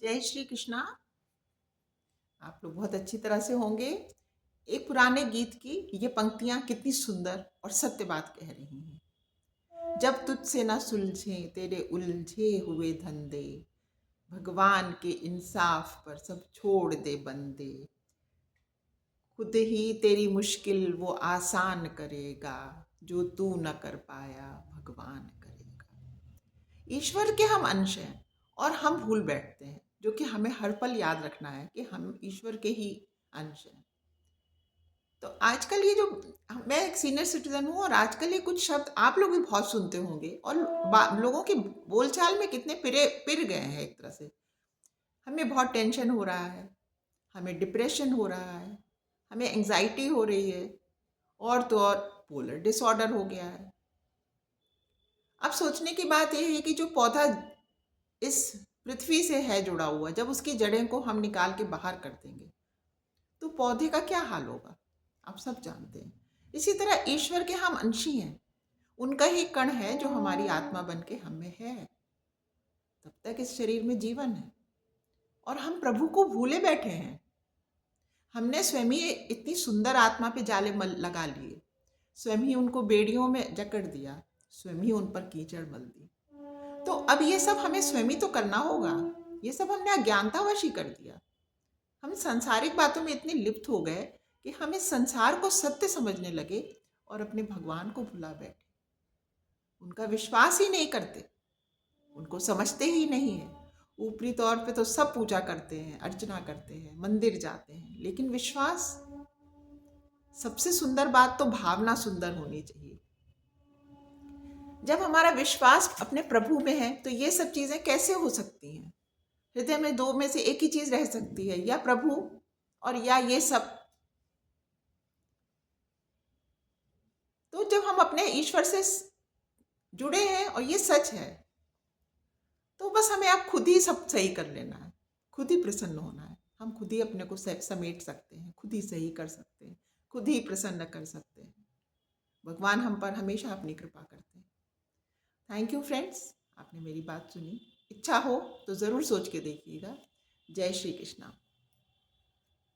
जय श्री कृष्णा। आप लोग बहुत अच्छी तरह से होंगे। एक पुराने गीत की ये पंक्तियां कितनी सुंदर और सत्य बात कह रही हैं। जब तुझसे न सुलझे तेरे उलझे हुए धंधे, भगवान के इंसाफ पर सब छोड़ दे बंदे। खुद ही तेरी मुश्किल वो आसान करेगा, जो तू न कर पाया भगवान करेगा। ईश्वर के हम अंश हैं और हम भूल बैठते हैं, जो कि हमें हर पल याद रखना है कि हम ईश्वर के ही अंश हैं। तो आजकल ये जो मैं एक सीनियर सिटीजन हूँ और आजकल ये कुछ शब्द आप लोग भी बहुत सुनते होंगे और लोगों की बोलचाल में कितने पिर गए हैं। एक तरह से हमें बहुत टेंशन हो रहा है, हमें डिप्रेशन हो रहा है, हमें एंजाइटी हो रही है, और तो और पोलर डिसऑर्डर हो गया है। अब सोचने की बात यह है कि जो पौधा इस पृथ्वी से है जुड़ा हुआ, जब उसकी जड़ें को हम निकाल के बाहर कर देंगे तो पौधे का क्या हाल होगा, आप सब जानते हैं। इसी तरह ईश्वर के हम अंशी हैं, उनका ही कण है जो हमारी आत्मा बन के हम में है। तब तक इस शरीर में जीवन है और हम प्रभु को भूले बैठे हैं। हमने स्वयं ही इतनी सुंदर आत्मा पे जाले लगा लिए, स्वयं ही उनको बेड़ियों में जकड़ दिया, स्वयं ही उन पर कीचड़ मल दी। तो अब ये सब हमें स्वयं ही तो करना होगा। ये सब हमने अज्ञानतावश ही कर दिया। हम सांसारिक बातों में इतने लिप्त हो गए कि हम इस संसार को सत्य समझने लगे और अपने भगवान को भुला बैठे। उनका विश्वास ही नहीं करते, उनको समझते ही नहीं है। ऊपरी तौर पे तो सब पूजा करते हैं, अर्चना करते हैं, मंदिर जाते हैं, लेकिन विश्वास, सबसे सुंदर बात तो भावना सुंदर होनी चाहिए। जब हमारा विश्वास अपने प्रभु में है तो ये सब चीजें कैसे हो सकती हैं। हृदय में दो में से एक ही चीज रह सकती है, या प्रभु और या ये सब। तो जब हम अपने ईश्वर से जुड़े हैं और ये सच है, तो बस हमें अब खुद ही सब सही कर लेना है, खुद ही प्रसन्न होना है। हम खुद ही अपने को समेट सकते हैं, खुद ही सही कर सकते हैं, खुद ही प्रसन्न कर सकते हैं। भगवान हम पर हमेशा अपनी कृपा करते हैं। थैंक यू फ्रेंड्स, आपने मेरी बात सुनी। इच्छा हो तो ज़रूर सोच के देखिएगा। जय श्री कृष्णा।